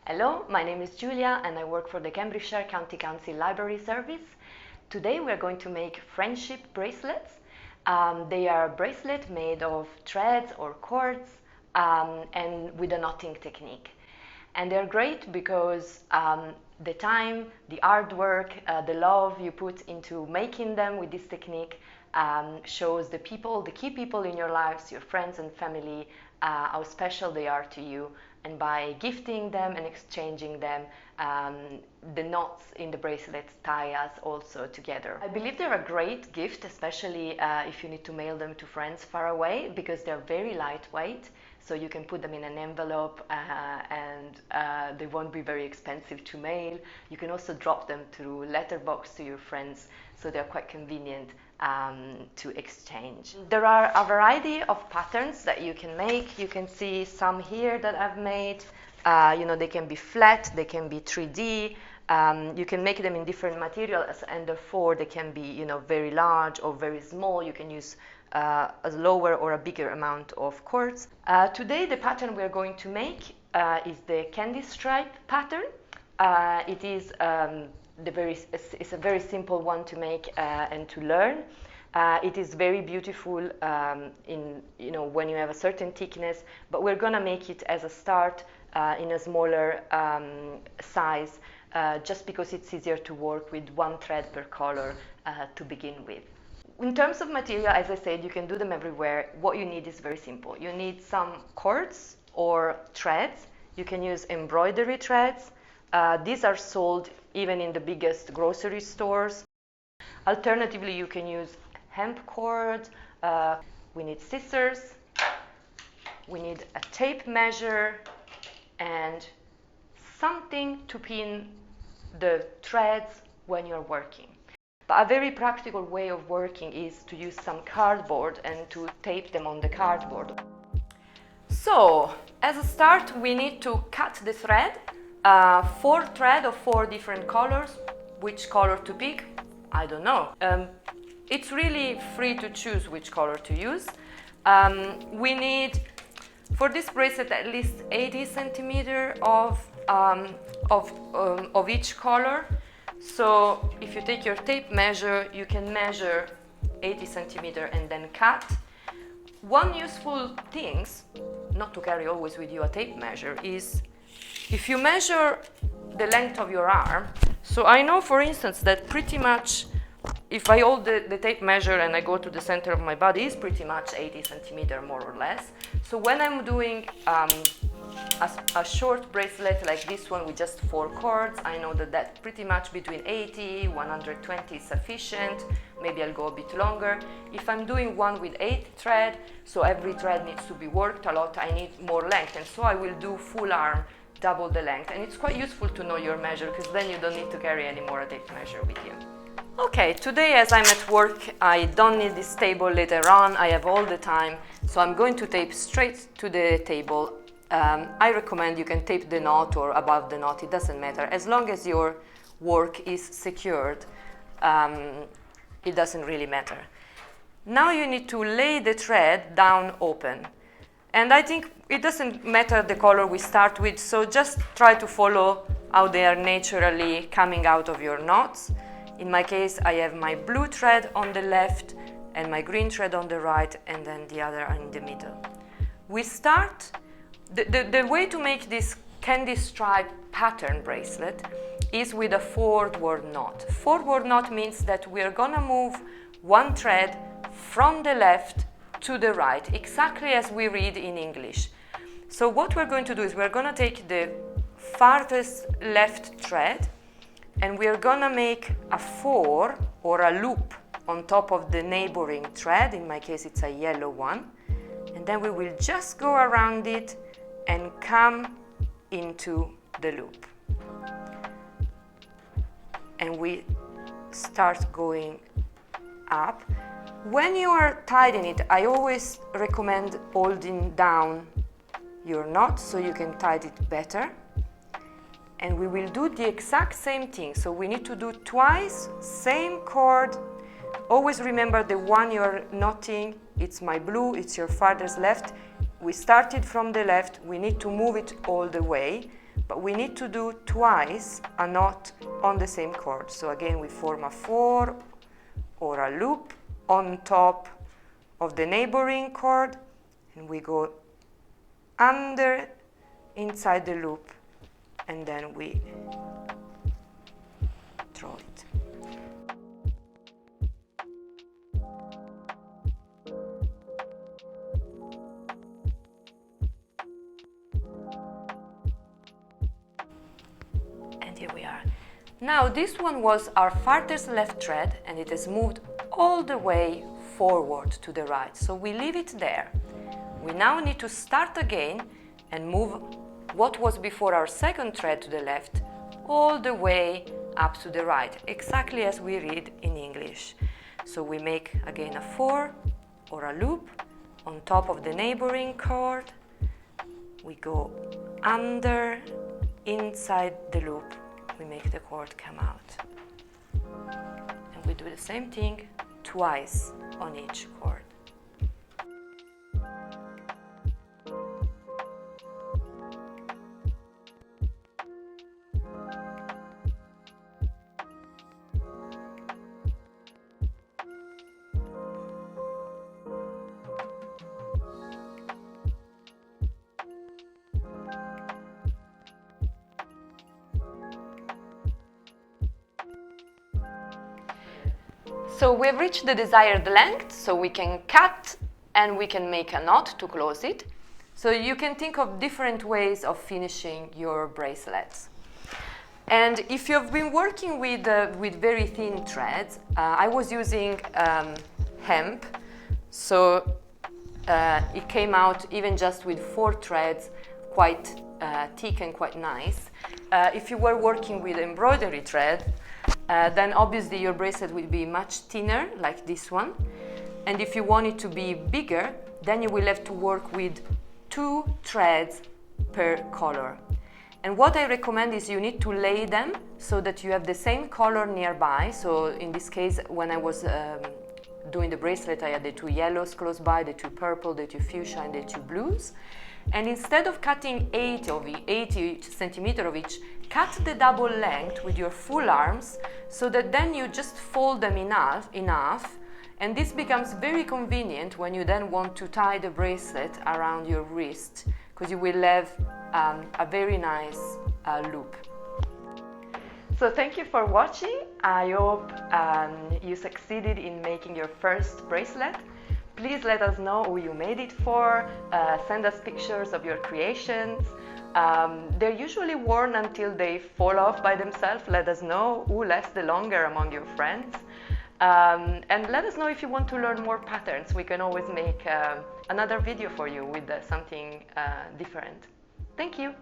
Hello, my name is Giulia and I work for the Cambridgeshire County Council Library Service. Today we are going to make friendship bracelets. They are bracelets made of threads or cords and with a knotting technique. And they're great because the time, the hard work, the love you put into making them with this technique shows the people, the key people in your lives, your friends and family, how special they are to you. And by gifting them and exchanging them, the knots in the bracelets tie us also together. I believe they're a great gift, especially if you need to mail them to friends far away, because they're very lightweight. So you can put them in an envelope and they won't be very expensive to mail. You can also drop them through letterbox to your friends, so they're quite convenient to exchange. There are a variety of patterns that you can make. You can see some here that I've made. They can be flat, they can be 3D. You can make them in different materials, and therefore they can be, very large or very small. You can use a lower or a bigger amount of cords. Today the pattern we're going to make is the candy stripe pattern. It is it's a very simple one to make and to learn. It is very beautiful when you have a certain thickness, but we're gonna make it as a start in a smaller size, just because it's easier to work with one thread per color to begin with. In terms of material, as I said, you can do them everywhere. What you need is very simple. You need some cords or threads. You can use embroidery threads. These are sold even in the biggest grocery stores. Alternatively, you can use hemp cord. We need scissors. We need a tape measure and something to pin the threads when you're working. But a very practical way of working is to use some cardboard and to tape them on the cardboard. So, as a start, we need to cut the thread. 4 thread of 4 different colors. Which color to pick? I don't know. It's really free to choose which color to use. We need, for this bracelet, at least 80 centimeters of each color. So if you take your tape measure, you can measure 80 centimeters and then cut. One useful thing, not to carry always with you a tape measure, is if you measure the length of your arm. So I know, for instance, that pretty much if I hold the tape measure and I go to the center of my body, it's pretty much 80 centimeters more or less. So when I'm doing a short bracelet like this one with just 4 cords, I know that pretty much between 80, 120 is sufficient. Maybe I'll go a bit longer. If I'm doing one with 8 thread, so every thread needs to be worked a lot, I need more length, and so I will do full arm, double the length. And it's quite useful to know your measure, because then you don't need to carry any more a tape measure with you. Okay, today as I'm at work, I don't need this table later on. I have all the time, so I'm going to tape straight to the table. I recommend you can tape the knot or above the knot, it doesn't matter. As long as your work is secured, it doesn't really matter. Now you need to lay the thread down open. And I think it doesn't matter the color we start with, so just try to follow how they are naturally coming out of your knots. In my case, I have my blue thread on the left and my green thread on the right, and then the other in the middle. We start, the way to make this candy stripe pattern bracelet is with a forward knot. Forward knot means that we're gonna move one thread from the left to the right, exactly as we read in English. So what we're going to do is we're gonna take the farthest left thread and we're gonna make a 4 or a loop on top of the neighboring thread. In my case, it's a yellow one. And then we will just go around it and come into the loop. And we start going up. When you are tying it, I always recommend holding down your knot so you can tie it better. And we will do the exact same thing. So we need to do twice, same cord. Always remember the one you're knotting, it's my blue, it's your farthest left. we started from the left, we need to move it all the way, but we need to do twice a knot on the same cord. So again, we form a 4 or a loop on top of the neighboring cord, and we go under inside the loop, and then we draw it. And here we are. Now this one was our farthest left thread, and it has moved all the way forward to the right. So we leave it there. We now need to start again and move what was before our second thread to the left all the way up to the right, exactly as we read in English. So we make again a 4 or a loop on top of the neighboring cord. We go under, inside the loop, we make the cord come out. And we do the same thing twice on each cord. So we've reached the desired length, so we can cut and we can make a knot to close it. So you can think of different ways of finishing your bracelets. And if you've been working with very thin threads, I was using hemp, so it came out even just with 4 threads, quite thick and quite nice. If you were working with embroidery thread, then obviously your bracelet will be much thinner, like this one. And if you want it to be bigger, then you will have to work with 2 threads per color. And what I recommend is you need to lay them so that you have the same color nearby. So in this case, when I was doing the bracelet, I had the 2 yellows close by, the 2 purple, the 2 fuchsia, and the 2 blues. And instead of cutting 80 centimeters of each, cut the double length with your full arms, so that then you just fold them enough, and this becomes very convenient when you then want to tie the bracelet around your wrist, because you will have a very nice loop. So thank you for watching. I hope you succeeded in making your first bracelet. Please let us know who you made it for, send us pictures of your creations. They're usually worn until they fall off by themselves. Let us know who lasts the longer among your friends. And let us know if you want to learn more patterns. We can always make another video for you with something different. Thank you.